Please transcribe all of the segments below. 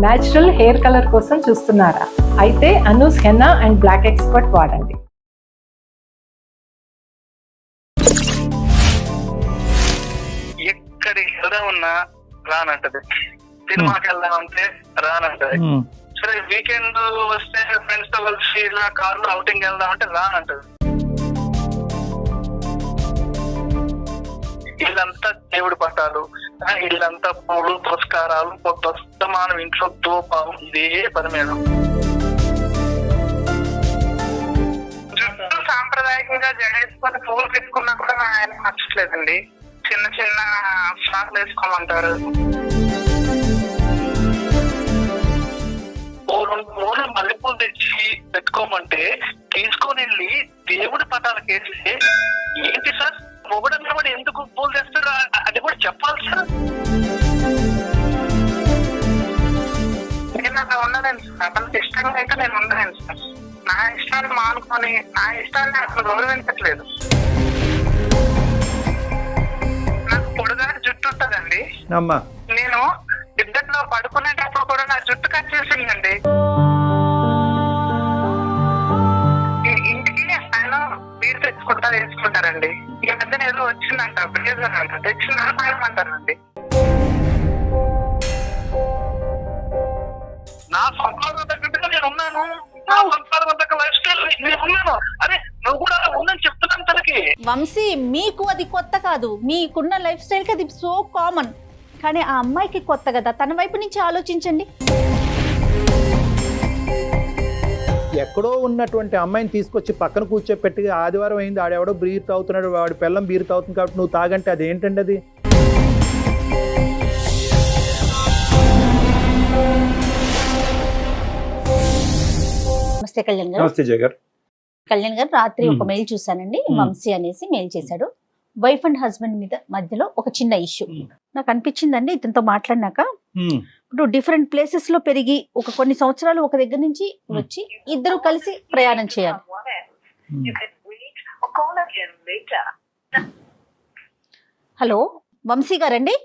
Natural hair colour కోసం చూస్తున్నారా? అయితే Anoos henna and black expert వాడండి. ఎక్కడికి వెళ్దామన్నా రానంటది, సినిమాకి వెళ్దామంటే రానంటది, సరే వీకెండ్ వస్తే ఫ్రెండ్స్ తో కలిసి ఇలా కార్లో అవుటింగ్ వెళ్దామంటే రానంటది. ఇల్లంతా దేవుడి పటాలు, ఇల్లంతా పూలు పురస్కారాలు, ప్రస్తుతమానం ఇంట్లో తోపాలు, ఇదే పని మేడం. జుట్టు సాంప్రదాయకంగా జడేసుకొని పూలు పెట్టుకున్నా కూడా ఆయన నచ్చట్లేదండి. చిన్న చిన్న ఫ్రాక్లు వేసుకోమంటారు. మూడు మల్లెపూలు తెచ్చి పెట్టుకోమంటే తీసుకొని వెళ్ళి దేవుడి పటాలకు వేస్తే ఏంటి సార్ మొగుడన్నా కూడా ఎందుకు పూలు తెస్తారు అది కూడా చెప్పాలి సార్. నేను అలా ఉండలేను సార్. అతనికి ఇష్టంగా అయితే నేను ఉండలేను సార్. నా ఇష్టాన్ని మానుకొని నా ఇష్టాన్ని అసలు గౌరవించట్లేదు. నాకు పొడుగానే జుట్టు ఉంటుందండి. నేను ఇద్దరిలో పడుకునేటప్పుడు కూడా నా జుట్టు కట్ చేసిందండి. ఇంటికి ఆయన బీర్ తెచ్చుకుంటారు వేసుకుంటారండి. ఈ మధ్యన ఏదో వచ్చిందంట బ్రేజర్ అంట, తెచ్చిన పాయమంటారండి. నా సంపాదన తగ్గట్టుగా నేను ఉన్నాను, నా సంపాదన తగ్గ లైఫ్ స్టైల్ నేను ఉన్నాను. అరే నువ్వు కూడా ఉందని చెప్తున్నాను తనకి. వంశీ, మీకు అది కొత్త కాదు, మీకున్న లైఫ్ స్టైల్ కి అది సో కామన్. కానీ ఆ అమ్మాయికి కొత్త కదా, తన వైపు నుంచి ఆలోచించండి. ఎక్కడో ఉన్నటువంటి అమ్మాయిని తీసుకొచ్చి పక్కన కూర్చోపెట్టి ఆదివారం అయింది, ఆడెవడో బీర్ తాగుతున్నాడు, వాడి పిల్లం బీర్ తాగుతుంది కాబట్టి నువ్వు తాగంటే అది ఏంటండి? అది నమస్తే కళ్యాణ్ గారు. నమస్తే జగర్. కళ్యాణ్ గారు, రాత్రి ఒక మెయిల్ చూసానండి. వంశీ అనేసి మెయిల్ చేశాడు. వైఫ్ అండ్ హస్బెండ్ మీద మధ్యలో ఒక చిన్న ఇష్యూ నాకు అనిపించిందండి. ఇతనితో మాట్లాడినాక ఇప్పుడు డిఫరెంట్ ప్లేసెస్ లో పెరిగి ఒక కొన్ని సంవత్సరాలు ఒక దగ్గర నుంచి వచ్చి ఇద్దరు కలిసి ప్రయాణం చేయాలి. హలో వంశీ గారండి,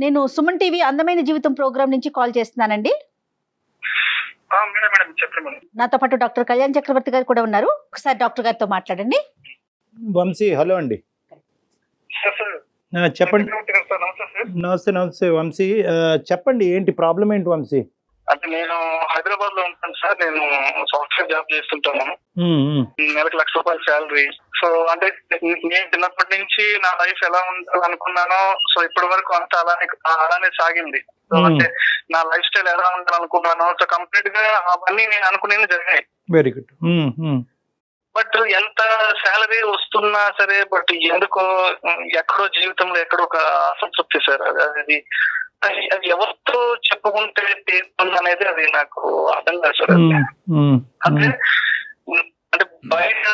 నేను సుమన్ టీవీ అందమైన జీవితం ప్రోగ్రామ్ నుంచి కాల్ చేస్తున్నానండి. నాతో పాటు డాక్టర్ కళ్యాణ్ చక్రవర్తి గారు కూడా ఉన్నారు. ఒకసారి డాక్టర్ గారితో మాట్లాడండి. వంశీ, హలో అండి. చెప్పండి. నమస్తే. నమస్తే వంశీ, చెప్పండి ఏంటి ప్రాబ్లం ఏంటి వంశీ? అంటే నేను హైదరాబాద్ లో ఉంటాను సార్. నేను సాఫ్ట్వేర్ జాబ్ చేస్తుంటాను. నెలకు ₹1,00,000 శాలరీ. సో అంటే నేను చిన్నప్పటి నుంచి నా లైఫ్ ఎలా ఉండాలనుకున్నానో సో ఇప్పటి వరకు అంతా అలానే సాగింది. సో అంటే నా లైఫ్ స్టైల్ ఎలా ఉండాలనుకున్నానో సో కంప్లీట్ గా అవన్నీ నేను అనుకునేది జరిగాయి. Very good. బట్ ఎంత శాలరీ వస్తున్నా సరే బట్ ఎందుకో ఎక్కడో జీవితంలో ఎక్కడో ఒక అసంతృప్తి సార్. అది ఎవరితో చెప్పుకుంటే తీరుతుంది అనేది అది నాకు అర్థం కాదు సార్. అంటే బయట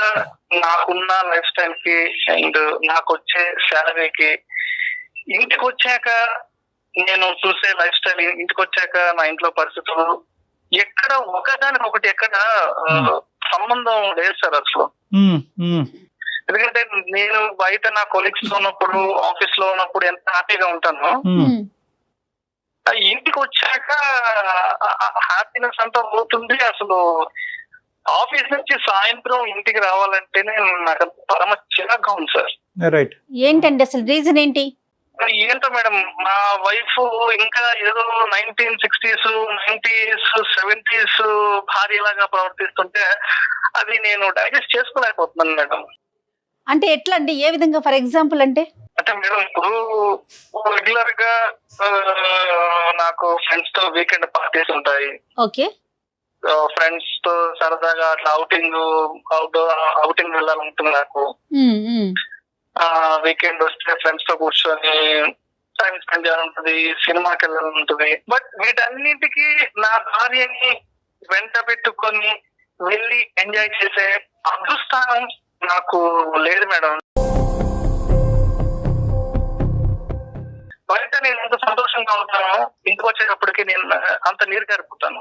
నాకున్న లైఫ్ స్టైల్ కి అండ్ నాకు వచ్చే శాలరీకి ఇంటికి వచ్చాక నేను చూసే లైఫ్ స్టైల్, ఇంటికి వచ్చాక నా ఇంట్లో పరిస్థితులు ఎక్కడ ఒకదానికి ఒకటి ఎక్కడ సంబంధం లేదు సార్ అసలు. ఎందుకంటే నేను బయట నా కొలీగ్స్ లో ఉన్నప్పుడు, ఆఫీస్ లో ఉన్నప్పుడు ఎంత హ్యాపీగా ఉంటానో ఇంటికి వచ్చాక హ్యాపీనెస్ అంతా పోతుంది. అసలు ఆఫీస్ నుంచి సాయంత్రం ఇంటికి రావాలంటేనే నాకు పరమ చిరాగ్గా ఉంది సార్. రైట్. ఏంటండి అసలు రీజన్ ఏంటి? ఏంటో మేడం, మా వైఫ్ ఇంకా ఏదో 1960s, 90s, 70s భార్యలాగా ప్రవర్తిస్తుంటే అది నేను డైజెస్ట్ చేసుకోలేకపోతున్నాను మేడం. అంటే ఎట్లా అండి? ఏ విధంగా? ఫర్ ఎగ్జాంపుల్ అంటే మేడం ఇప్పుడు రెగ్యులర్ గా నాకు ఫ్రెండ్స్ తో వీకెండ్ పార్టీస్ ఉంటాయి. ఓకే. ఫ్రెండ్స్ తో సరదాగా అట్లా అవుటింగ్ వెళ్ళాలంటుంది నాకు. వీకెండ్ వస్తే ఫ్రెండ్స్ తో కూర్చొని టైం స్పెండ్ చేయాలంటది, సినిమాకి వెళ్ళాలంటది. బట్ వీటన్నిటికీ నా భార్యని వెంట పెట్టుకొని వెళ్ళి ఎంజాయ్ చేసే అదృష్టం నాకు లేదు మేడం. బయట నేను ఎంత సంతోషంగా ఉంటానో ఇంటికి వచ్చేటప్పటికి నేను అంత నీరు గారిపోతాను.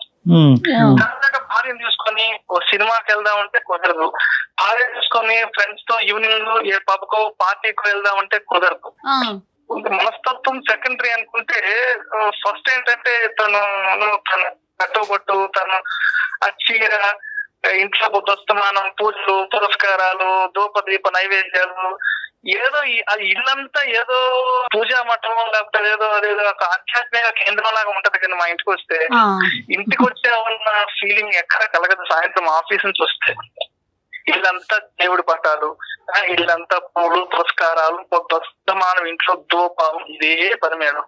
భార్యను చూసుకొని ఓ సినిమాకి వెళ్దాం అంటే కుదరదు, భార్య చూసుకొని ఫ్రెండ్స్ తో ఈవినింగ్ ఏ పబ్కో పార్టీకో వెళ్దాం అంటే కుదరదు. మనస్తత్వం సెకండరీ అనుకుంటే ఫస్ట్ ఏంటంటే తను కట్టుబట్టు తను ఆ చీర, ఇంట్లో బుద్ధస్తమానం, పూజలు, పురస్కారాలు, ధూపదీప నైవేద్యాలు, ఏదో అది ఇల్లంతా ఏదో పూజా మఠం లేకపోతే అదేదో ఒక ఆధ్యాత్మిక కేంద్రం లాగా ఉంటది. కానీ మా ఇంటికి వస్తే ఇంటికి వచ్చే ఉన్న ఫీలింగ్ ఎక్కడ కలగదు. సాయంత్రం ఆఫీస్ నుంచి వస్తే ఇల్లంతా దేవుడి పటాలు, ఇల్లంతా పూలు, పురస్కారాలు, బుద్ధస్తమానం, ఇంట్లో ధూపం, ఇదే పని మేడం.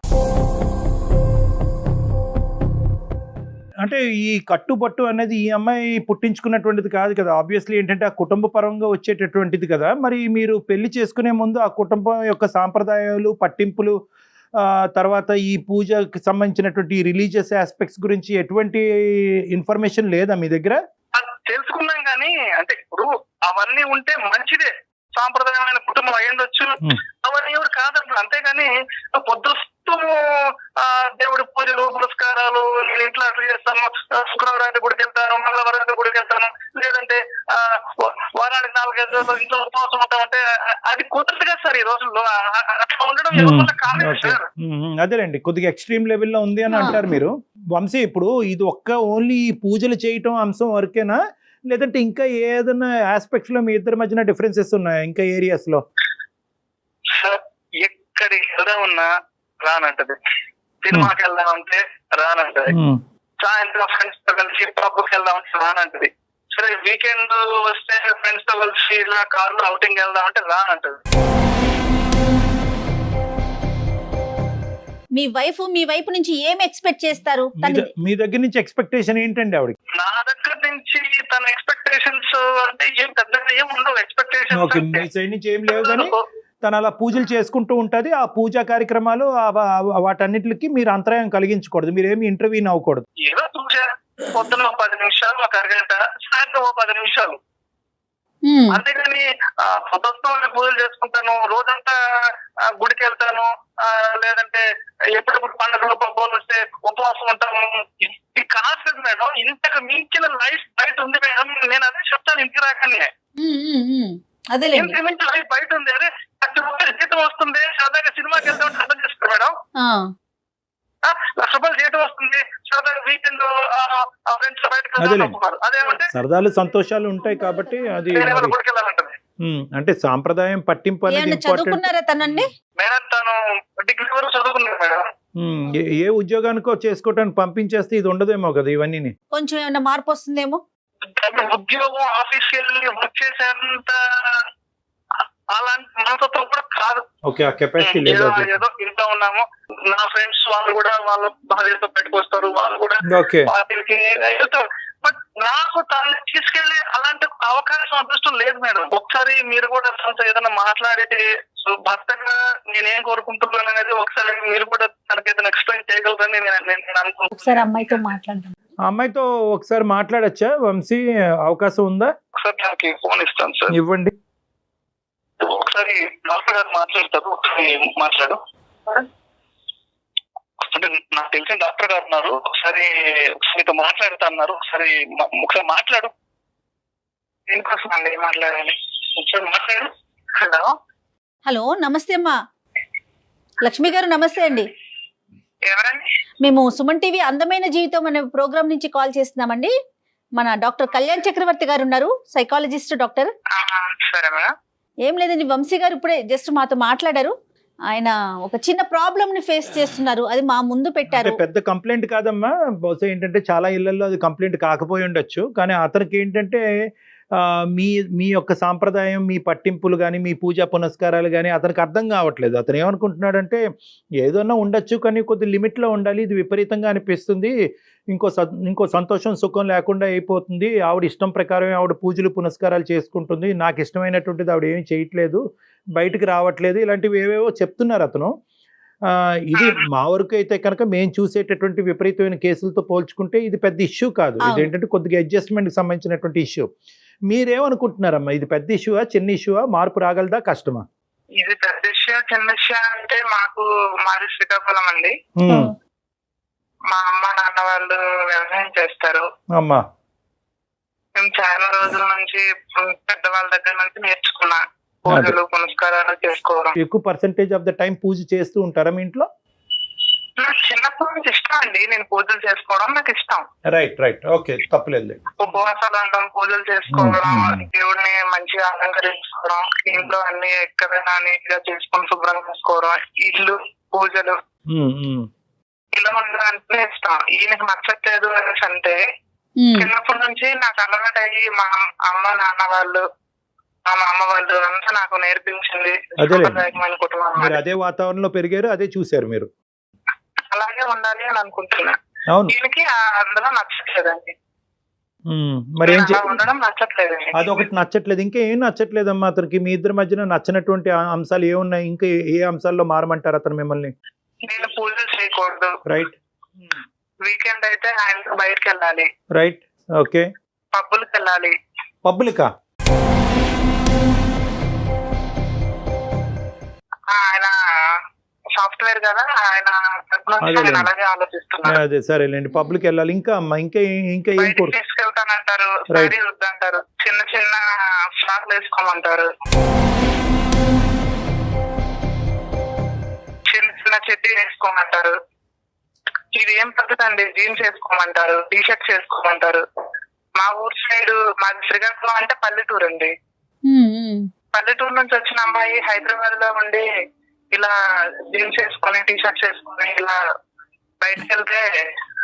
అంటే ఈ కట్టుబట్టు అనేది ఈ అమ్మాయి పుట్టించుకున్నటువంటిది కాదు కదా. ఆబ్వియస్లీ ఏంటంటే ఆ కుటుంబ పరంగా వచ్చేటటువంటిది కదా. మరి మీరు పెళ్లి చేసుకునే ముందు ఆ కుటుంబం యొక్క సాంప్రదాయాలు, పట్టింపులు, తర్వాత ఈ పూజకి సంబంధించినటువంటి రిలీజియస్ ఆస్పెక్ట్స్ గురించి ఎటువంటి ఇన్ఫర్మేషన్ లేదా మీ దగ్గర? తెలుసుకున్నాం కానీ అంటే ఇప్పుడు అవన్నీ ఉంటే మంచిదే, సాంప్రదాయమైన కుటుంబం అయ్యుండొచ్చు, అవన్నీ ఎవరు కాదంటారు. అంతేగాని పొద్దుస్తూ దేవుడి పూజలు, పురస్కారాలు, నేను ఇంట్లో అట్లా చేస్తాను, శుక్రవారానికి గుడికి వెళ్తాను, మంగళవారానికి గుడికి వెళ్తాను, లేదంటే వారానికి 4-5 రోజులు ఇంట్లో ఉపవాసం ఉంటామంటే అది కుదరదుగా సార్ ఈ రోజుల్లో. అట్లా ఉండడం ఎవరి కాలేదు సార్. అదేనండి, కొద్దిగా ఎక్స్ట్రీమ్ లెవెల్లో ఉంది అని అంటారు మీరు. వంశీ, ఇప్పుడు ఇది ఓన్లీ పూజలు చేయటం అంశం వరకేనా, లేదంటే ఇంకా ఏదైనా ఆస్పెక్ట్స్ లో మీ ఇద్దరి మధ్యన డిఫరెన్సెస్ ఉన్నాయా ఇంకా ఏరియాస్ లో? సార్ ఎక్కడికి వెళ్దామన్నా రానంటది, సినిమాకి వెళ్దామంటే రానంటది, సాయంత్రం ఫ్రెండ్స్ తో కలిసి పబ్కి వెళ్దామంటే రానంటది, సరే వీకెండ్ వస్తే ఫ్రెండ్స్ తో కలిసి ఇలా కార్లో అవుటింగ్ వెళ్దామంటే రానంటది. మీ వైపు నుంచి ఏం ఎక్స్పెక్ట్ చేస్తారు? మీ దగ్గర నుంచి ఎక్స్పెక్టేషన్ ఏంటండి ఆవిడకి? నా దగ్గర నుంచి తన ఎక్స్పెక్టేషన్స్ అంటే ఏం పెద్దగా ఏం ఉండవు. ఎక్స్పెక్టేషన్ మీ సైడ్ నుంచి ఏం లేవు, కానీ తను అలా పూజలు చేసుకుంటూ ఉంటది. ఆ పూజా కార్యక్రమాలు వాటన్నిటికి మీరు అంతరాయం కలిగించకూడదు, మీరేమి ఇంటర్వ్యూన్ అవ్వకూడదు. ఏదో పూజ పొద్దున 10 నిమిషాలు, ఒక అరగంట, సాయంత్రం 10 నిమిషాలు, అంతేగాని పొద్దున్న పూజలు చేసుకుంటాను, రోజంతా గుడికి వెళ్తాను, లేదంటే ఎప్పుడెప్పుడు పండుగలు పబ్బులు వస్తే ఉపవాసం ఉంటాము, ఇది కాదు మేడం. ఇంతకు మించిన లైఫ్ బయట ఉంది మేడం. నేను అదే చెప్తాను ఇంటికి రాకనే, ఇంటికి మించిన లైఫ్ బయట ఉంది. అదే 10 రూపాయలు జీతం వస్తుంది, సరదాగా సినిమాకి వెళ్తామంటే అర్థం చేస్తారు మేడం. 1,00,000 రూపాయలు జీతం వస్తుంది, సరదాగా వీకెండ్ ఫ్రెండ్స్ బయటకు అదేమంటే సరదాలు సంతోషాలు ఉంటాయి కాబట్టి అది అంటే సాంప్రదాయం పట్టింపు అనేది చదువుకున్నారా తనండి? మేడం తను డిగ్రీ వరకు చదువుకున్నారు మేడం. ఏ ఉద్యోగానికో చేసుకోవటానికి పంపించేస్తే ఇది ఉండదేమో కదా, ఇవన్నీ కొంచెం ఏమన్నా మార్పు వస్తుందేమో. ఉద్యోగం, ఆఫీస్కి వెళ్ళి వర్క్ చేసేంత అలాంటి మనతో కూడా కాదు. ఏదో ఇంట్లో ఉన్నాము, నా ఫ్రెండ్స్ వాళ్ళు కూడా వాళ్ళ భార్యతో పెట్టుకొస్తారు, వాళ్ళు కూడా వాటికి వెళ్తారు. బట్ నాకు తనని తీసుకెళ్లి అలాంటి అవకాశం అదృష్టం లేదు మేడం. ఒకసారి మీరు కూడా తనతో ఏదైనా మాట్లాడితే భర్తగా నేనేం కోరుకుంటున్నాను అనేది ఒకసారి మీరు కూడా తనకైతే ఎక్స్ప్లెయిన్ చేయగలరని నేను అనుకుంటున్నాను. ఒకసారి అమ్మాయితో మాట్లాడదాం. అమ్మాయితో ఒకసారి మాట్లాడచ్చా వంశీ? అవకాశం ఉందా? ఒకసారి నాకు ఫోన్ ఇస్తాను సార్. ఇవ్వండి. ఒకసారి డాక్టర్ గారు మాట్లాడతారు, ఒకసారి మాట్లాడు. అంటే నాకు తెలిసిన డాక్టర్ గారు ఉన్నారు, ఒకసారి మీతో మాట్లాడుతా అన్నారు, ఒకసారి మాట్లాడు. దేనికోసం అండి మాట్లాడాలి? ఒకసారి మాట్లాడు. హలో, నమస్తే అమ్మా. లక్ష్మి గారు నమస్తే అండి. ఎవరండి? మేము సుమన్ టీవీ అందమైన జీవితం అనే ప్రోగ్రామ్ నుంచి కాల్ చేస్తున్నామండి. మన డాక్టర్ కళ్యాణ్ చక్రవర్తి గారు ఉన్నారు, సైకాలజిస్ట్ డాక్టర్. సరే మేడం. ఏం లేదండి, వంశీ గారు ఇప్పుడే జస్ట్ మాతో మాట్లాడారు. ఆయన ఒక చిన్న ప్రాబ్లమ్ ని ఫేస్ చేస్తున్నారు, అది మా ముందు పెట్టారు. పెద్ద కంప్లైంట్ కాదమ్మా, బహుశా ఏంటంటే చాలా ఇళ్లలో అది కంప్లైంట్ కాకపోయి ఉండొచ్చు, కానీ అతనికి ఏంటంటే మీ యొక్క సాంప్రదాయం, మీ పట్టింపులు కానీ, మీ పూజా పునస్కారాలు కానీ అతనికి అర్థం కావట్లేదు. అతను ఏమనుకుంటున్నాడంటే ఏదన్నా ఉండొచ్చు కానీ కొద్ది లిమిట్లో ఉండాలి, ఇది విపరీతంగా అనిపిస్తుంది, ఇంకో సంతోషం సుఖం లేకుండా అయిపోతుంది, ఆవిడ ఇష్టం ప్రకారమే ఆవిడ పూజలు పునస్కారాలు చేసుకుంటుంది, నాకు ఇష్టమైనటువంటిది ఆవిడ ఏమీ చేయట్లేదు, బయటకు రావట్లేదు, ఇలాంటివి ఏవేవో చెప్తున్నారు అతను. ఇది మా వరకు అయితే కనుక మేము చూసేటటువంటి విపరీతమైన కేసులతో పోల్చుకుంటే ఇది పెద్ద ఇష్యూ కాదు. ఇదేంటంటే కొద్దిగా అడ్జస్ట్మెంట్కి సంబంధించినటువంటి ఇష్యూ. మీరేమనుకుంటున్నారమ్మా, ఇది పెద్ద ఇష్యూవా, చిన్న ఇష్యూవా, మార్పు రాగలదా, కష్టమా? ఇది పెద్ద ఇష్యూ, చిన్న ఇష్యూ అంటే మాది శ్రీకాకుళం అండి. మా అమ్మ నాన్న వాళ్ళు వ్యవసాయం చేస్తారు. అమ్మా, మేము చాలా రోజుల నుంచి పెద్దవాళ్ళ దగ్గర నుంచి నేర్చుకున్నా. పూజలు పునస్కారాలు చేసుకోవడం. ఎక్కువ పర్సెంటేజ్ ఆఫ్ ద టైం పూజ చేస్తూ ఉంటారా మీ ఇంట్లో? నాకు చిన్నప్పటి నుంచి ఇష్టం అండి, నేను పూజలు చేసుకోవడం నాకు ఇష్టం. రైట్ ఓకే, తప్పలేదు. ఉపవాసాలు ఉండడం, పూజలు చేసుకోవడం, దేవుడిని మంచిగా అలంకరించుకోవడం, ఇంట్లో అన్ని ఎక్కడైనా నీట్ గా చేసుకొని శుభ్రం చేసుకోవడం, ఇల్లు పూజలు ఇలా ఉండడానికి ఇష్టం. ఈయనకి నచ్చట్లేదు అనేసి అంటే చిన్నప్పటి నుంచి నాకు అలవాటు అయ్యి మా అమ్మ నాన్న వాళ్ళు, మా అమ్మ వాళ్ళు అంతా నాకు నేర్పించింది. కుటుంబం అదే వాతావరణంలో పెరిగారు, అదే చూసారు మీరు, అలాగే ఉండాలి అని అనుకుంటున్నా. దీనికి అందులో నచ్చట్లేదండి, మరి ఏం ఉండడం నచ్చట్లేదండి. అదొకటి నచ్చట్లేదు, ఇంకా ఏం నచ్చట్లేదమ్మా అతనికి? మీ ఇద్దరి మధ్యన నచ్చినటువంటి అంశాలు ఏమున్నాయి? ఇంకా ఏ అంశాల్లో మారమంటారు అతను మిమ్మల్ని? నేను పూజలు చేయకూడదు, రైట్. వీకెండ్ అయితే ఆయనతో బయటకు వెళ్ళాలి, రైట్. ఓకే. పబ్బులకు వెళ్ళాలి. పబ్బులకా? ఆయన సాఫ్ట్వేర్ కదా, ఆయన అలాగే ఆలోచిస్తున్నారు. అదే సరేలేండి, పబ్లిక్ వెళ్ళాలి. ఇంకా అమ్మా ఇంకా ఇంకా ఏం కోరు? తీసుకెళ్తానంటారు, సారీ వద్దంటారు, చిన్న చిన్న ఫ్రాక్లు వేసుకోమంటారు, చిన్న చిన్న చెడ్డీ వేసుకోమంటారు. ఇది ఏం పద్ధతి అండి? జీన్స్ వేసుకోమంటారు, టీ షర్ట్స్ వేసుకోమంటారు. మా ఊరు సైడ్, మాది శ్రీకాకుళం అంటే పల్లెటూరు అండి. పల్లెటూరు నుంచి వచ్చిన అమ్మాయి హైదరాబాద్ లో ఉండి ఇలా జీన్స్ వేసుకొని టీ షర్ట్స్ వేసుకొని ఇలా బయటకు వెళ్తే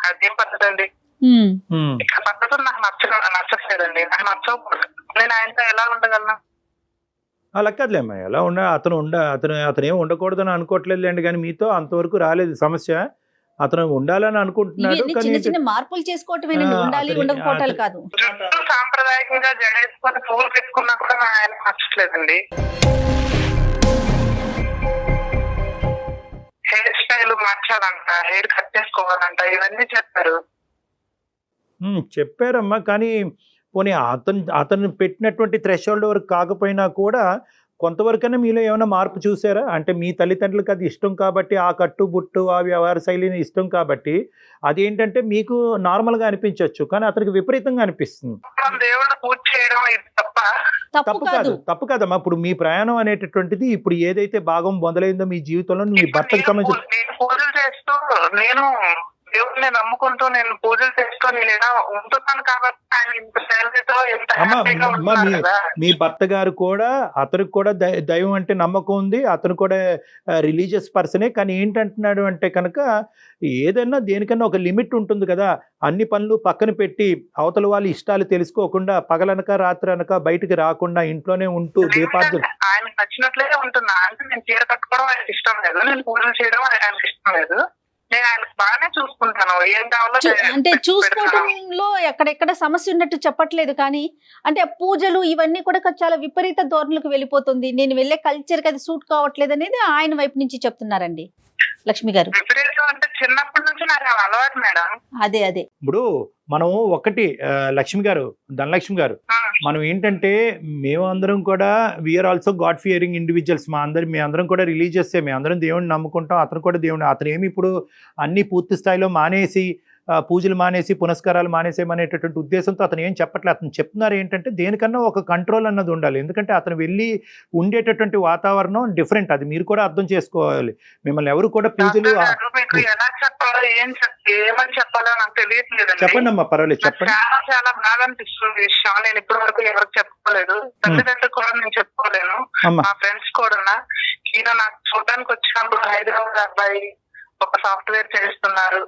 అదేం పద్ధతి అండి? ఇక్కడ పద్ధతులు నాకు నచ్చట్లేదండి, నాకు నచ్చకూడదు. నేను ఆయనతో ఎలా ఉండగలను? అలా కాదులేమ్మా, ఎలా అతను ఏం ఉండకూడదని అనుకోవట్లేదులేండి, కానీ మీతో అంతవరకు రాలేదు సమస్య. అతను ఉండాలని అనుకుంటున్నాడు, చిన్న చిన్న మార్పులు చేసుకోవటమేనండి, ఉండాలి ఉండకపోవటాలు కాదు. సాంప్రదాయకంగా జడేసుకొని పూలు పెట్టుకున్నా కూడా ఆయన నచ్చట్లేదండి. హెయిర్ స్టైల్ మార్చాలంట, హెయిర్ కట్ చేసుకోవాలంట, ఇవన్నీ చెప్పారు. చెప్పారమ్మా, కానీ పోనీ అతను పెట్టినటువంటి థ్రెషోల్డ్ వరకు కాకపోయినా కూడా కొంతవరకైనా మీలో ఏమైనా మార్పు చూసారా? అంటే మీ తల్లిదండ్రులకు అది ఇష్టం కాబట్టి, ఆ కట్టు బుట్టు ఆ వ్యవహార శైలిని ఇష్టం కాబట్టి అదేంటంటే మీకు నార్మల్గా అనిపించవచ్చు, కానీ అతనికి విపరీతంగా అనిపిస్తుంది. దేవుడు పూజ చేయడం తప్పు కాదమ్మా. ఇప్పుడు మీ ప్రయాణం అనేటటువంటిది ఇప్పుడు ఏదైతే భాగం మొదలైందో మీ జీవితంలో మీ భర్తకు సంబంధించి పూజలు చేస్తూ, నేను దేవుడిని నమ్ముకుంటూ నేను పూజలు చేస్తూ నేను ఇలా ఉంటున్నాను కాబట్టి మీ భర్త గారు కూడా, అతనికి కూడా దైవం అంటే నమ్మకం ఉంది, అతను కూడా రిలీజియస్ పర్సనే. కానీ ఏంటంటున్నాడు అంటే కనుక ఏదైనా దేనికన్నా ఒక లిమిట్ ఉంటుంది కదా. అన్ని పనులు పక్కన పెట్టి అవతల వాళ్ళ ఇష్టాలు తెలుసుకోకుండా పగలనక రాత్రి అనక బయటికి రాకుండా ఇంట్లోనే ఉంటూ దీపార్థన ఆయనకు నచ్చినట్లే ఉంటున్నా. అంటే నేను చీర కట్టుకోవడం ఆయనకి ఇష్టం లేదు, నేను పూజలు చేయడం ఆయనకి ఇష్టం లేదు. నేను ఆయనకు బాగానే చూసుకుంటాను, ఏం కావాలో. అంటే చూసుకోవడంలో ఎక్కడెక్కడ సమస్య ఉన్నట్టు చెప్పట్లేదు, కానీ అంటే పూజలు ఇవన్నీ కూడా చాలా విపరీత ధోరణులకు వెళ్ళిపోతుంది, నేను వెళ్ళే కల్చర్కి అది సూట్ కావట్లేదు అనేది ఆయన వైపు నుంచి చెప్తున్నారండి లక్ష్మి గారు. విపరీతం అంటే చిన్నప్పటి నుంచి నాకు అలవాటు మేడం. అదే ఇప్పుడు మనం ఒకటి లక్ష్మి గారు, ధనలక్ష్మి గారు, మనం ఏంటంటే మేము అందరం కూడా we are also god fearing individuals. మీ అందరం కూడా రిలీజియస్, మేము అందరం దేవుడిని నమ్ముకుంటాం, అతను కూడా దేవుడిని. అతను ఏమి ఇప్పుడు అన్ని పూర్తి స్థాయిలో మానేసి పూజలు మానేసి పునస్కారాలు మానేసేమనేటటువంటి ఉద్దేశంతో అతను ఏం చెప్పట్లేదు. అతను చెప్తున్నారు ఏంటంటే దేనికన్నా ఒక కంట్రోల్ అన్నది ఉండాలి. ఎందుకంటే అతను వెళ్ళి ఉండేటటువంటి వాతావరణం డిఫరెంట్, అది మీరు కూడా అర్థం చేసుకోవాలి. మిమ్మల్ని ఎవరు కూడా పూజలు చెప్పండి అమ్మా, పర్వాలేదు చెప్పండి. చాలా బాగా అనిపిస్తుంది విషయం. నేను ఇప్పటి వరకు ఎవరికి చెప్పుకోలేదు, తల్లిదండ్రులు కూడా నేను చెప్పుకోలేను, మా ఫ్రెండ్స్ కూడా. ఈయన నాకు చూడడానికి వచ్చినప్పుడు హైదరాబాద్ అబ్బాయి ఒక సాఫ్ట్వేర్ చేస్తున్నారు,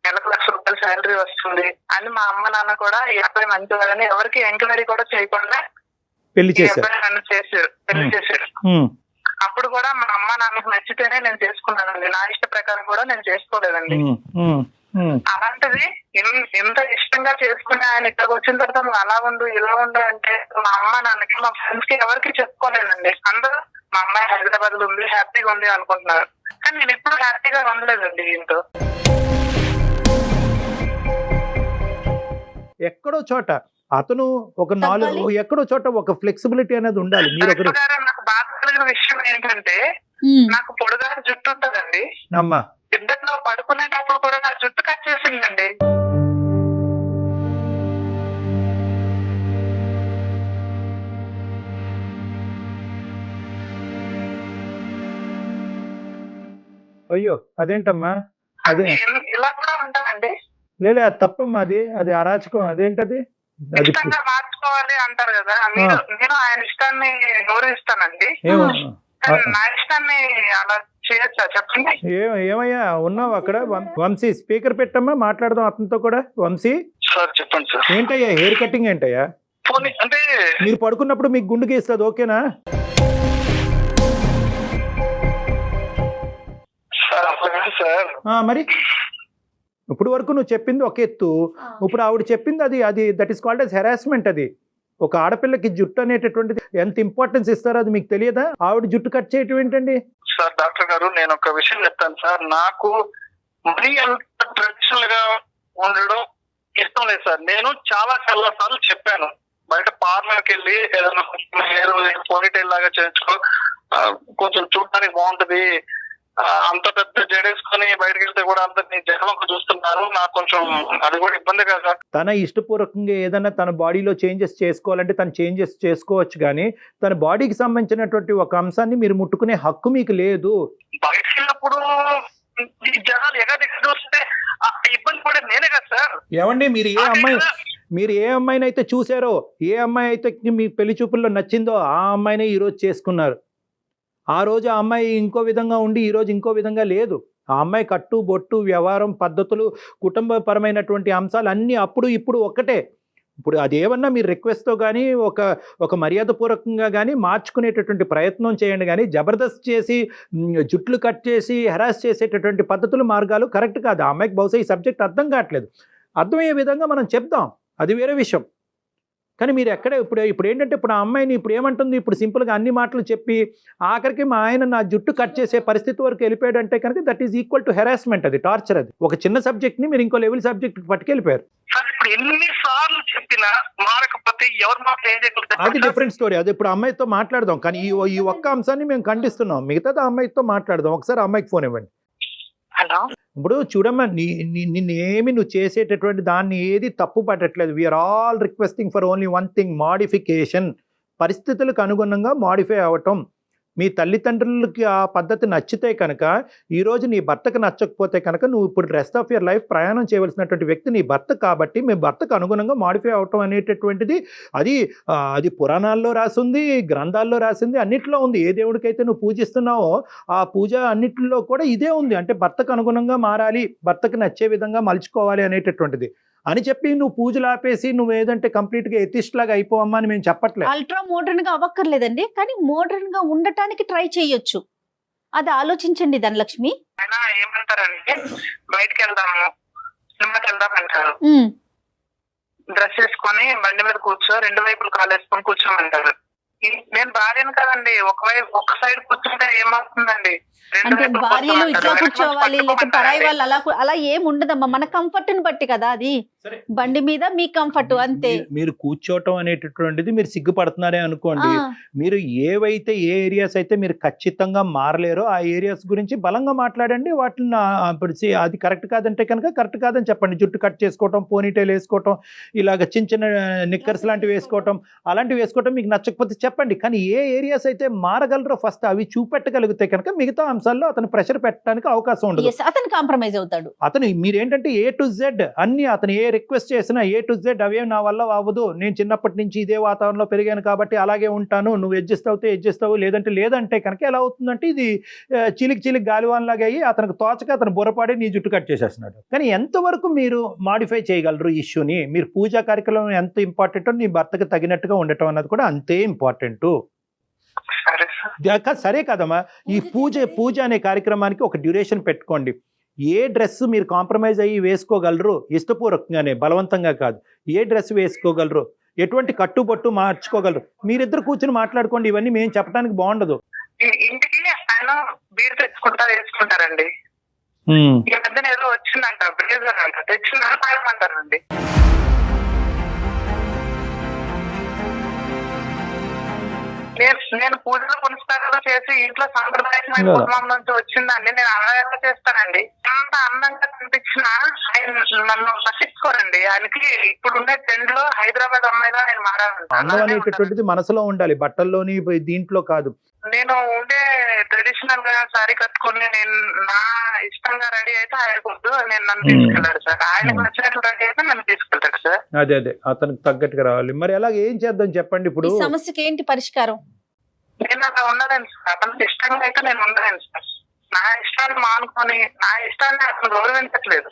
నెలకు ₹1,00,000 శాలరీ వస్తుంది అని మా అమ్మ నాన్న కూడా ఈ అబ్బాయి మంచివాడని ఎవరికి ఎంక్వైరీ కూడా చేయకుండా పెళ్లి చేశారు. పెళ్లి చేశారు. అప్పుడు కూడా మా అమ్మ నాన్నకు నచ్చితేనే నేను చేసుకున్నానండి, నా ఇష్ట ప్రకారం కూడా నేను చేసుకోలేదండి. అలాంటిది ఎంత ఇష్టంగా చేసుకుని ఆయన ఇక్కడికి వచ్చిన తర్వాత నువ్వు అలా ఉండు ఇలా ఉండు అంటే మా అమ్మ నాన్నకి మా ఫ్రెండ్స్ కి ఎవరికి చెప్పుకోలేదండి. అందరూ మా అమ్మాయి హైదరాబాద్ లో ఉంది, హ్యాపీగా ఉంది అనుకుంటున్నారు, కానీ నేను ఎప్పుడు హ్యాపీగా ఉండలేదండి దీంతో. ఎక్కడో చోట అతను ఒక ఎక్కడో చోట ఒక ఫ్లెక్సిబిలిటీ అనేది ఉండాలి. మీరు నాకు బాధ కలిగిన విషయం ఏంటంటే నాకు పొడుగారు జుట్టు ఉంటుందండి, అమ్మా ఇద్దరిలో పడుకునేటప్పుడు కూడా నా జుట్టు కట్ చేసిందండి. అయ్యో అదేంటమ్మా అదే ఇలా కూడా ఉంటానండి. లేదా అది తప్పమ్మా, అది అరాచకం, అదేంటది అది ఇష్టంగా మార్చుకోవాలి అంటారు కదా, నేను ఆయన ఇష్టాన్ని గౌరవిస్తానండి. ఏమో కానీ నా ఇష్టాన్ని అలా చేయొచ్చా చెప్పండి? ఏమయ్యా ఉన్నావు అక్కడ? వంశీ స్పీకర్ పెట్టమ్మా, మాట్లాడదాం అతనితో కూడా. వంశీ సార్ చెప్పండి సార్. ఏంటయ్యా హెయిర్ కటింగ్ ఏంటయ్యా? అంటే మీరు పడుకున్నప్పుడు మీకు గుండు గీస్తుంది, ఓకేనా? సార్ అసలు కాదు సార్. మరి ఇప్పుడు వరకు నువ్వు చెప్పింది ఒక ఎత్తు, ఇప్పుడు ఆవిడ చెప్పింది అది అది that is called as harassment. అది ఒక ఆడపిల్లకి జుట్టు అనేటటువంటిది ఎంత ఇంపార్టెన్స్ ఇస్తారో అది మీకు తెలియదా? ఆవిడ జుట్టు కట్ చేయటం ఏంటండి? సార్ డాక్టర్ గారు నేను ఒక విషయం చెప్తాను సార్. నాకు మరీ అంత ట్రెడిషనల్ గా ఉండడం ఇష్టం లేదు సార్. నేను చాలా సార్లు చెప్పాను, బయట పార్లర్కి వెళ్ళి ఏదైనా హెయిర్ పోనీటైల్ లాగా చేయించుకో, కొంచెం చూడడానికి బాగుంటది, అంత పెద్ద జడేసుకొని బయటకు వెళ్తే కూడా అందరినీ జగమంకు చూస్తున్నారు, నాకు కొంచెం అది కూడా ఇబ్బంది కదా సార్. తన ఇష్టపూర్వకంగా ఏదైనా తన బాడీలో చేంజెస్ చేసుకోవాలంటే తను చేంజెస్ చేసుకోవచ్చు, కానీ తన బాడీకి సంబంధించినటువంటి ఒక అంశాన్ని మీరు ముట్టుకునే హక్కు మీకు లేదు. బయటకు వెళ్ళినప్పుడు ఈ జనాలు ఎగదిగ చూస్తే ఇబ్బంది పడేది నేనే కదా సార్. ఏమండి మీరు ఏ అమ్మాయిని అయితే చూసారో, ఏ అమ్మాయి అయితే మీ పెళ్లి చూపుల్లో నచ్చిందో ఆ అమ్మాయినే ఈరోజు చేసుకున్నారు. ఆ రోజు ఆ అమ్మాయి ఇంకో విధంగా ఉండి ఈరోజు ఇంకో విధంగా లేదు. ఆ అమ్మాయి కట్టు బొట్టు వ్యవహారం పద్ధతులు కుటుంబపరమైనటువంటి అంశాలు అన్నీ అప్పుడు ఇప్పుడు ఒక్కటే. ఇప్పుడు అదేమన్నా మీరు రిక్వెస్ట్తో కానీ ఒక మర్యాదపూర్వకంగా కానీ మార్చుకునేటటువంటి ప్రయత్నం చేయండి, కానీ జబర్దస్త్ చేసి జుట్లు కట్ చేసి హెరాస్ చేసేటటువంటి పద్ధతులు మార్గాలు కరెక్ట్ కాదు. ఆ అమ్మాయికి బహుశా ఈ సబ్జెక్ట్ అర్థం కావట్లేదు. అర్థమయ్యే విధంగా మనం చెప్దాం, అది వేరే విషయం. కానీ మీరు ఎక్కడ ఇప్పుడు ఏంటంటే ఇప్పుడు ఆ అమ్మాయిని ఇప్పుడు ఏమంటుంది, ఇప్పుడు సింపుల్గా అన్ని మాటలు చెప్పి ఆఖరికి మా ఆయన నా జుట్టు కట్ చేసే పరిస్థితి వరకు వెళ్ళిపోయాడు అంటే కనుక that is equal to harassment, అది టార్చర్. అది ఒక చిన్న సబ్జెక్ట్ని మీరు ఇంకో లెవెల్ సబ్జెక్ట్ పట్టుకెళ్ళిపోయారు. అది డిఫరెంట్ స్టోరీ, అది ఇప్పుడు అమ్మాయితో మాట్లాడదాం. కానీ ఈ ఒక్క అంశాన్ని మేము ఖండిస్తున్నాం, మిగతాది అమ్మాయితో మాట్లాడదాం. ఒకసారి అమ్మాయికి ఫోన్ ఇవ్వండి. హలో, ఇప్పుడు చూడమ్మా, నిన్నేమి నువ్వు చేసేటటువంటి దాన్ని ఏది తప్పు పట్టట్లేదు. We are all requesting for only one thing, modification. పరిస్థితులకు అనుగుణంగా మాడిఫై అవ్వటం. మీ తల్లిదండ్రులకి ఆ పద్ధతి నచ్చితే కనుక, ఈరోజు నీ భర్తకు నచ్చకపోతే కనుక నువ్వు ఇప్పుడు రెస్ట్ ఆఫ్ యువర్ లైఫ్ ప్రయాణం చేయవలసినటువంటి వ్యక్తి నీ భర్త కాబట్టి మీ భర్తకు అనుగుణంగా మాడిఫై అవటం అనేటటువంటిది అది పురాణాల్లో రాసింది, గ్రంథాల్లో రాసింది, అన్నిట్లో ఉంది. ఏ దేవుడికైతే నువ్వు పూజిస్తున్నావో ఆ పూజ అన్నిటిలో కూడా ఇదే ఉంది. అంటే భర్తకు అనుగుణంగా మారాలి, భర్తకు నచ్చే విధంగా మలుచుకోవాలి అనేటటువంటిది అని చెప్పి నువ్వు పూజలు ఆపేసి నువ్వు ఏదంటే కంప్లీట్ గా ఎథిస్ట్ లాగా అయిపోవమ్మా అని మేము చెప్పట్లేదు. అల్ట్రా మోడర్న్ గా అవ్వక్కర్లేదండి, కానీ మోడర్న్ గా ఉండటానికి ట్రై చేయొచ్చు. అది ఆలోచించండి ధనలక్ష్మి. ఏమంటారంటే బయటకు వెళ్దాము, సినిమాకి వెళ్దాం అంటారు, డ్రెస్ వేసుకొని బండి మీద కూర్చో, రెండు వైపులు కాలు వేసుకొని కూర్చోమంటారు. నేను భార్యను కదండి, ఒక సైడ్ కూర్చుంటే ఏమవుతుందండి? అంటే భార్యలు ఇట్లా కూర్చోవాలి, లేకపోతే పరాయి వాళ్ళు అలా ఏం ఉండదమ్మా, మన కంఫర్ట్ ని బట్టి కదా. అది బండి మీద మీ కంఫర్ట్ అంతే. మీరు కూర్చోవటం అనేటటువంటిది మీరు సిగ్గుపడుతున్నారే అనుకోండి, మీరు ఏవైతే ఏ ఏరియాస్ అయితే మీరు ఖచ్చితంగా మారలేరో ఆ ఏరియాస్ గురించి బలంగా మాట్లాడండి. వాటిని అది కరెక్ట్ కాదంటే కనుక కరెక్ట్ కాదని చెప్పండి. జుట్టు కట్ చేసుకోవటం, పోనీటైల్ వేసుకోవటం, ఇలాగ చిన్న చిన్న నిక్కర్స్ లాంటివి వేసుకోవటం, అలాంటివి వేసుకోవటం మీకు నచ్చకపోతే చెప్పండి. కానీ ఏ ఏరియాస్ అయితే మారగలరో ఫస్ట్ అవి చూపెట్టగలిగితే కనుక మిగతా అంశాల్లో అతను ప్రెషర్ పెట్టడానికి అవకాశం ఉండదు. అతను కాంప్రమైజ్ అవుతాడు. అతను మీరేంటంటే ఏ టు జెడ్ అన్ని, అతను ఏ రిక్వెస్ట్ చేసినా ఏ టు జెడ్ అవేం నా వల్ల అవ్వదు, నేను చిన్నప్పటి నుంచి ఇదే వాతావరణంలో పెరిగాను కాబట్టి అలాగే ఉంటాను, నువ్వు అడ్జస్ట్ అడ్జస్ట్ లేదంటే కనుక ఎలా అవుతుందంటే ఇది చిలికి గాలివాన్లాగా అయ్యి అతనికి తోచక అతను బుర్రపాడి నీ జుట్టు కట్ చేసేస్తున్నాడు. కానీ ఎంతవరకు మీరు మాడిఫై చేయగలరు ఇష్యూని? మీరు పూజా కార్యక్రమం ఎంత ఇంపార్టెంటో నీ భర్తకు తగినట్టుగా ఉండటం అన్నది కూడా అంతే ఇంపార్టెంట్. సరే కదమ్మా, ఈ పూజ అనే కార్యక్రమానికి ఒక డ్యూరేషన్ పెట్టుకోండి. ఏ డ్రెస్ మీరు కాంప్రమైజ్ అయ్యి వేసుకోగలరు, ఇష్టపూర్వకంగానే, బలవంతంగా కాదు, ఏ డ్రెస్ వేసుకోగలరు, ఎటువంటి కట్టుబొట్టు మార్చుకోగలరు, మీరిద్దరు కూర్చొని మాట్లాడుకోండి. ఇవన్నీ మేము చెప్పడానికి బాగుండదు. ఇంటికి ఆయన బీర్ వేసుకుంటారండి. ఈ మధ్యన ఏదో వచ్చిందంట, బ్రేజర్ అంట, తెచ్చిందంటారండి. నేను పూజలు పునస్కారాలు చేసి ఇంట్లో సాంప్రదాయమైన కుటుంబం నుంచి వచ్చిందండి, నేను అలాగే చేస్తానండి. ఎంత అందంగా కనిపించినా ఆయన నన్ను పట్టించుకోరండి. ఆయనకి ఇప్పుడుండే ట్రెండ్ లో హైదరాబాద్ అమ్మాయిలో ఆయన మారాలండి. అందం అనేటటువంటిది మనసులో ఉండాలి, బట్టల్లోని దీంట్లో కాదు. నేను ఉండే ట్రెడిషనల్ గా సారీ కట్టుకుని నేను నా ఇష్టంగా రెడీ అయితే ఆయనకొద్దు, నేను నన్ను తీసుకెళ్ళాడు సార్. ఆయనకు నచ్చినట్లు రెడీ అయితే నన్ను తీసుకెళ్తాడు సార్. అదే అతనికి తగ్గట్టుగా రావాలి. మరి అలాగే ఏం చేద్దాం చెప్పండి ఇప్పుడు? ఈ సమస్యకి ఏంటి పరిష్కారం? నేను అలా ఉండలేను సార్. అతనికి ఇష్టంగా అయితే నేను ఉండలేను సార్. నా ఇష్టాన్ని మానుకొని నా ఇష్టాన్ని అతను గౌరవించట్లేదు.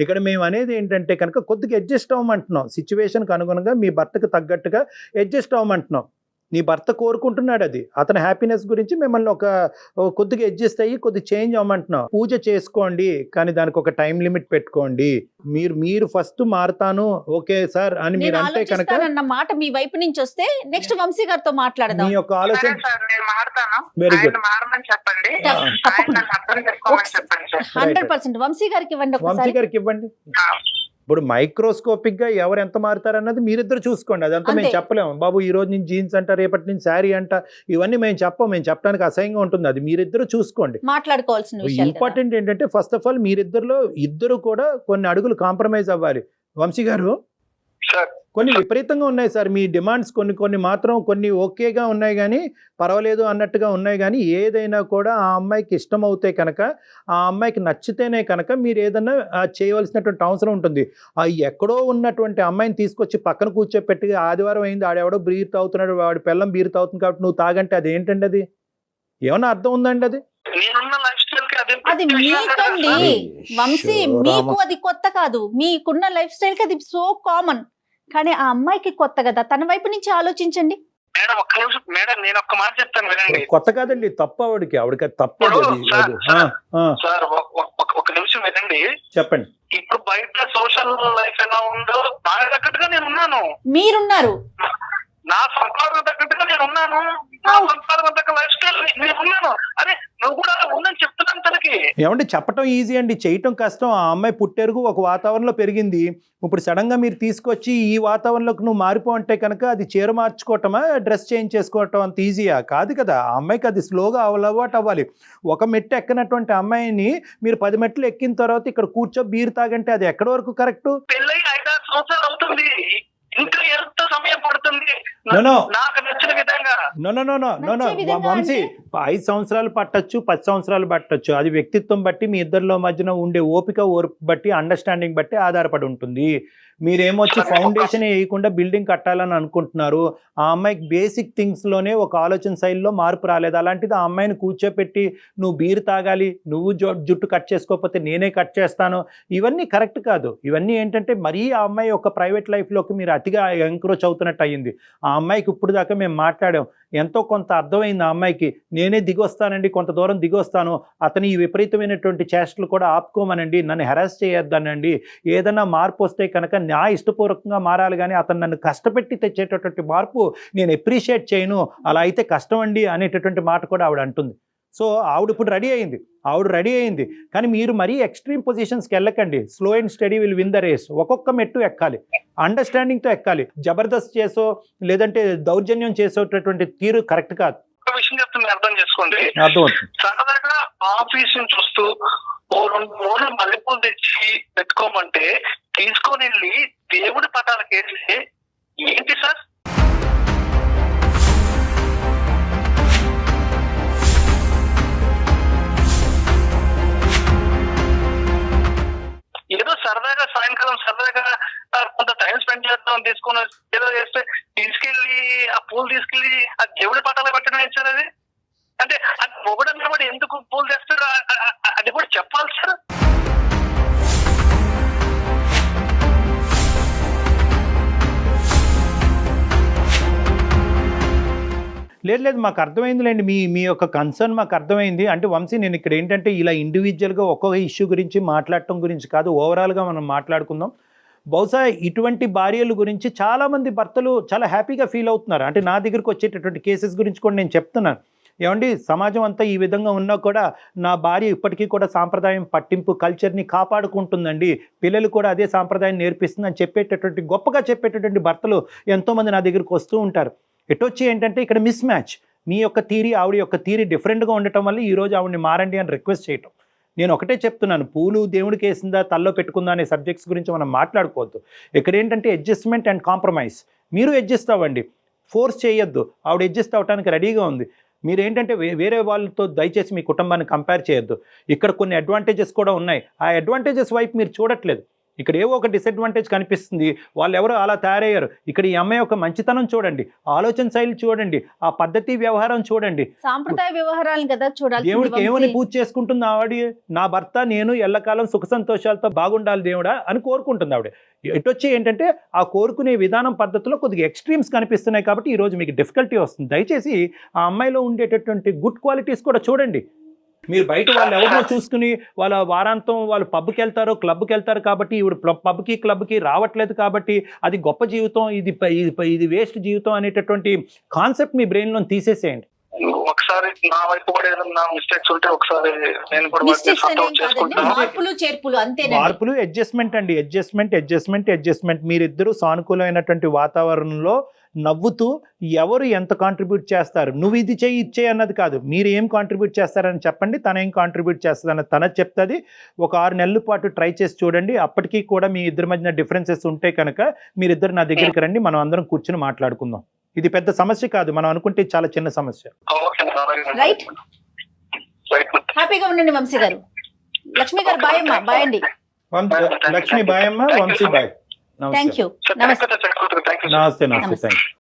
ఇక్కడ మేము అనేది ఏంటంటే కనుక కొద్దిగా అడ్జస్ట్ అవ్వమంటున్నాం, సిచ్యువేషన్కి అనుగుణంగా మీ భర్తకు తగ్గట్టుగా అడ్జస్ట్ అవ్వమంటున్నాం. నీ భర్త కోరుకుంటున్నాడు అది, అతని హ్యాపీనెస్ గురించి మిమ్మల్ని ఒక కొద్దిగా అడ్జస్ట్ అయ్యి కొద్దిగా చేంజ్ అవ్వమంటున్నాం. పూజ చేసుకోండి, కానీ దానికి ఒక టైం లిమిట్ పెట్టుకోండి. మీరు ఫస్ట్ మారుతాను ఓకే సార్ అని మీరు అంటే కనుక అన్న మాట మీ వైపు నుంచి వస్తే నెక్స్ట్ వంశీ గారితో మాట్లాడదాం. మీ యొక్క ఆలోచన నేను మారుతాను. Very good. మారమని చెప్పండి. 100% వంశీ గారికి ఇవ్వండి. వంశీ గారికి ఇవ్వండి. ఇప్పుడు మైక్రోస్కోపిక్ గా ఎవరు ఎంత మారుతారన్నది మీరిద్దరు చూసుకోండి. అదంతా మేము చెప్పలేము. బాబు ఈ రోజు నుంచి జీన్స్ అంట, రేపటి నుంచి శారీ అంట, ఇవన్నీ మేము చెప్పడానికి అసహ్యంగా ఉంటుంది. అది మీరిద్దరు చూసుకోండి. మాట్లాడుకోవాల్సిన విషయం. ఇంపార్టెంట్ ఏంటంటే ఫస్ట్ ఆఫ్ ఆల్ మీరిద్దరిలో ఇద్దరు కూడా కొన్ని అడుగులు కాంప్రమైజ్ అవ్వాలి. వంశీ గారు కొన్ని విపరీతంగా ఉన్నాయి సార్ మీ డిమాండ్స్. కొన్ని మాత్రం కొన్ని ఓకేగా ఉన్నాయి కానీ పర్వాలేదు అన్నట్టుగా ఉన్నాయి కానీ ఏదైనా కూడా ఆ అమ్మాయికి ఇష్టం అవుతే కనుక, ఆ అమ్మాయికి నచ్చితేనే కనుక మీరు ఏదైనా చేయవలసినటువంటి అవసరం ఉంటుంది. ఆ ఎక్కడో ఉన్నటువంటి అమ్మాయిని తీసుకొచ్చి పక్కన కూర్చోపెట్టి ఆదివారం అయింది ఆడెవడో బీర్ తాగుతున్నాడు, వాడి పిల్లం బీర్ తాగుతుంది కాబట్టి నువ్వు తాగంటే అది ఏంటండి? అది ఏమన్నా అర్థం ఉందండి? అది అది మీకండి వంశీ, మీకు అది కొత్త కాదు. మీకున్న లైఫ్ స్టైల్ కి అది సో కామన్. కానీ ఆ అమ్మాయికి కొత్త కదా, తన వైపు నుంచి ఆలోచించండి. మేడం ఒక్క నిమిషం మేడం, నేను ఒక్క మాట చెప్తాను వినండి. కొత్త కాదండి, తప్పు ఆవిడకి తప్పదు. సార్ ఒక నిమిషం వినండి, చెప్పండి. ఇప్పుడు బయట సోషల్ లైఫ్ ఎలా ఉందో దానికి తగ్గట్టుగా నేను ఉన్నాను. మీరున్నారు, నా సంపాదన తగ్గట్టుగా నేను ఉన్నాను. నా సంపాదన తగ్గ లైఫ్ స్టైల్ నేను ఉన్నాను. అరే నువ్వు కూడా ఉందని చెప్తున్నాను తనకి. ఏమంటే చెప్పటం ఈజీ అండి, చేయటం కష్టం. ఆ అమ్మాయి పుట్టెరుగు ఒక వాతావరణంలో పెరిగింది. ఇప్పుడు సడన్ గా మీరు తీసుకొచ్చి ఈ వాతావరణంలోకి నువ్వు మారిపో అంటే కనుక అది చీర మార్చుకోవటమా, డ్రెస్ చేంజ్ చేసుకోవటం అంత ఈజీయా? కాదు కదా. ఆ అమ్మాయికి అది స్లోగా అలవాటు అవ్వాలి. ఒక మెట్టు ఎక్కనటువంటి అమ్మాయిని మీరు 10 మెట్లు ఎక్కిన తర్వాత ఇక్కడ కూర్చో బీర్ తాగంటే అది ఎక్కడి వరకు కరెక్ట్? పెళ్ళై 5-6 సంవత్సరాలు అవుతుంది, ఇంకా ఎంత సమయం పడుతుంది నాకు నచ్చిన విధంగా? వంశీ, 5 సంవత్సరాలు పట్టొచ్చు, 10 సంవత్సరాలు పట్టొచ్చు. అది వ్యక్తిత్వం బట్టి, మీ ఇద్దరిలో మధ్యన ఉండే ఓపిక ఓర్పు బట్టి, అండర్స్టాండింగ్ బట్టి ఆధారపడి ఉంటుంది. మీరేమొచ్చి ఫౌండేషన్ వేయకుండా బిల్డింగ్ కట్టాలని అనుకుంటున్నారు. ఆ అమ్మాయికి బేసిక్ థింగ్స్ లోనే ఒక ఆలోచన శైలిలో మార్పు రాలేదు. అలాంటిది ఆ అమ్మాయిని కూర్చోపెట్టి నువ్వు బీర్ తాగాలి, నువ్వు జుట్టు కట్ చేసుకోకపోతే నేనే కట్ చేస్తాను, ఇవన్నీ కరెక్ట్ కాదు. ఇవన్నీ ఏంటంటే మరీ ఆ అమ్మాయి ఒక ప్రైవేట్ లైఫ్లోకి మీరు అతిగా ఎంక్రోచ్ అవుతున్నట్టు అయ్యింది. ఆ అమ్మాయికి ఇప్పుడు దాకా మేము మాట్లాడాం, ఎంతో కొంత అర్థమైంది ఆ అమ్మాయికి. నేనే దిగొస్తానండి, కొంత దూరం దిగొస్తాను, అతని ఈ విపరీతమైనటువంటి చేష్టలు కూడా ఆపుకోమనండి, నన్ను హెరాస్ చేయొద్దనండి, ఏదైనా మార్పు వస్తే కనుక నా ఇష్టపూర్వకంగా మారాలి కానీ అతను నన్ను కష్టపెట్టి తెచ్చేటటువంటి మార్పు నేను అప్రిషియేట్ చేయను, అలా అయితే కష్టం అండి అనేటటువంటి మాట కూడా ఆవిడ అంటుంది. సో ఆవిడ ఇప్పుడు రెడీ అయింది. కానీ మీరు మరీ ఎక్స్ట్రీమ్ పొజిషన్స్కి వెళ్ళకండి. Slow and steady will win the race. ఒక్కొక్క మెట్టు ఎక్కాలి, అండర్స్టాండింగ్తో ఎక్కాలి. జబర్దస్త్ చేసో లేదంటే దౌర్జన్యం చేసేటటువంటి తీరు కరెక్ట్ కాదు. ఒక విషయం చెప్తుంది, అర్థం చేసుకోండి. సరదాగా ఆఫీస్ నుంచి వస్తూ 2 మల్లెపూలు తెచ్చి పెట్టుకోమంటే తీసుకొని వెళ్ళి దేవుడి పటాలకు వేస్తే ఏంటి సార్? ఏదో సరదాగా సాయంకాలం సరదాగా కొంత టైం స్పెండ్ చేద్దాం తీసుకొని ఏదో చేస్తే తీసుకెళ్లి ఆ పూలు తీసుకెళ్లి ఆ దేవుడి పటాలు పెట్టడం ఇచ్చారు. అది అంటే మొగుడు అన్నవాడు ఎందుకు పూలు తెస్తాడు అది కూడా చెప్పాలి సార్. లేదు మాకు అర్థమైందిలేండి, మీ యొక్క కన్సర్న్ మాకు అర్థమైంది. అంటే వంశీ, నేను ఇక్కడ ఏంటంటే ఇలా ఇండివిజువల్గా ఒక్కొక్క ఇష్యూ గురించి మాట్లాడటం గురించి కాదు, ఓవరాల్గా మనం మాట్లాడుకుందాం. బహుశా ఇటువంటి భార్యల గురించి చాలామంది భర్తలు చాలా హ్యాపీగా ఫీల్ అవుతున్నారు. అంటే నా దగ్గరకు వచ్చేటటువంటి కేసెస్ గురించి కూడా నేను చెప్తున్నాను. ఏమండి, సమాజం అంతా ఈ విధంగా ఉన్నా కూడా నా భార్య ఇప్పటికీ కూడా సాంప్రదాయం పట్టింపు కల్చర్ని కాపాడుకుంటుందండి, పిల్లలు కూడా అదే సాంప్రదాయం నేర్పిస్తుందని చెప్పేటటువంటి గొప్పగా చెప్పేటటువంటి భర్తలు ఎంతోమంది నా దగ్గరకు వస్తూ ఉంటారు. ఎటొచ్చి ఏంటంటే ఇక్కడ మిస్ మ్యాచ్. మీ యొక్క థీరీ ఆవిడ యొక్క థీరీ డిఫరెంట్గా ఉండటం వల్ల ఈరోజు ఆవిడని మారండి అని రిక్వెస్ట్ చేయటం. నేను ఒకటే చెప్తున్నాను, పూలు దేవుడికి వేసిందా తల్లో పెట్టుకుందా అనే సబ్జెక్ట్స్ గురించి మనం మాట్లాడుకోవద్దు. ఇక్కడ ఏంటంటే అడ్జస్ట్మెంట్ అండ్ కాంప్రమైజ్. మీరు అడ్జస్ట్ అవ్వండి, ఫోర్స్ చేయొద్దు. ఆవిడ అడ్జస్ట్ అవ్వడానికి రెడీగా ఉంది. మీరు ఏంటంటే వేరే వాళ్ళతో దయచేసి మీ కుటుంబాన్ని కంపేర్ చేయొద్దు. ఇక్కడ కొన్ని అడ్వాంటేజెస్ కూడా ఉన్నాయి, ఆ అడ్వాంటేజెస్ వైపు మీరు చూడట్లేదు. ఇక్కడ ఏవో ఒక డిసడ్వాంటేజ్ కనిపిస్తుంది, వాళ్ళు ఎవరో అలా తయారయ్యారు. ఇక్కడ ఈ అమ్మాయి యొక్క మంచితనం చూడండి, ఆలోచన శైలి చూడండి, ఆ పద్ధతి వ్యవహారం చూడండి. సాంప్రదాయ వ్యవహారాలు కదా చూడాలి. దేవుడికి ఏమని పూజ చేసుకుంటుంది ఆవిడ? నా భర్త నేను ఎల్లకాలం సుఖ సంతోషాలతో బాగుండాలి దేవుడా అని కోరుకుంటుంది ఆవిడ. ఎటొచ్చి ఏంటంటే ఆ కోరుకునే విధానం పద్ధతిలో కొద్దిగా ఎక్స్ట్రీమ్స్ కనిపిస్తున్నాయి కాబట్టి ఈరోజు మీకు డిఫికల్టీ వస్తుంది. దయచేసి ఆ అమ్మాయిలో ఉండేటటువంటి గుడ్ క్వాలిటీస్ కూడా చూడండి. మీరు బయట వాళ్ళు ఎవరినో చూసుకుని వాళ్ళ వారాంతం వాళ్ళు పబ్కి వెళ్తారు, క్లబ్కి వెళ్తారు కాబట్టి ఈవిడ పబ్కి క్లబ్కి రావట్లేదు కాబట్టి అది గొప్ప జీవితం, ఇది వేస్ట్ జీవితం అనేటటువంటి కాన్సెప్ట్ మీ బ్రెయిన్లో తీసేసేయండి. ఒకసారి నా వైపు కూడా ఏదన్నా మిస్టేక్స్ ఉంటే ఒకసారి నేను కూడా మార్పులు చేర్పులు అంతేనా? మార్పులు, అడ్జస్ట్మెంట్ అండి, అడ్జస్ట్మెంట్. మీరిద్దరూ సానుకూలమైనటువంటి వాతావరణంలో నవ్వుతూ ఎవరు ఎంత కాంట్రిబ్యూట్ చేస్తారు, నువ్వు ఇది చేయి అన్నది కాదు, మీరు ఏం కాంట్రిబ్యూట్ చేస్తారని చెప్పండి, తను ఏం కాంట్రిబ్యూట్ చేస్తుంది అన్నది తనది చెప్తుంది. ఒక 6 నెలల పాటు ట్రై చేసి చూడండి. అప్పటికీ కూడా మీ ఇద్దరి మధ్యన డిఫరెన్సెస్ ఉంటే కనుక మీరిద్దరు నా దగ్గరికి రండి, మనం అందరం కూర్చుని మాట్లాడుకుందాం. ఇది పెద్ద సమస్య కాదు, మనం అనుకుంటే చాలా చిన్న సమస్య. రైట్, హ్యాపీగా ఉండండి వంశీ గారు. లక్ష్మి గారు బాయ్ అమ్మా. బాయ్ అండి. లక్ష్మి బాయ్ అమ్మ, వంశీ బాయ్. Thank you. నమస్తే. నమస్తే. Thank you.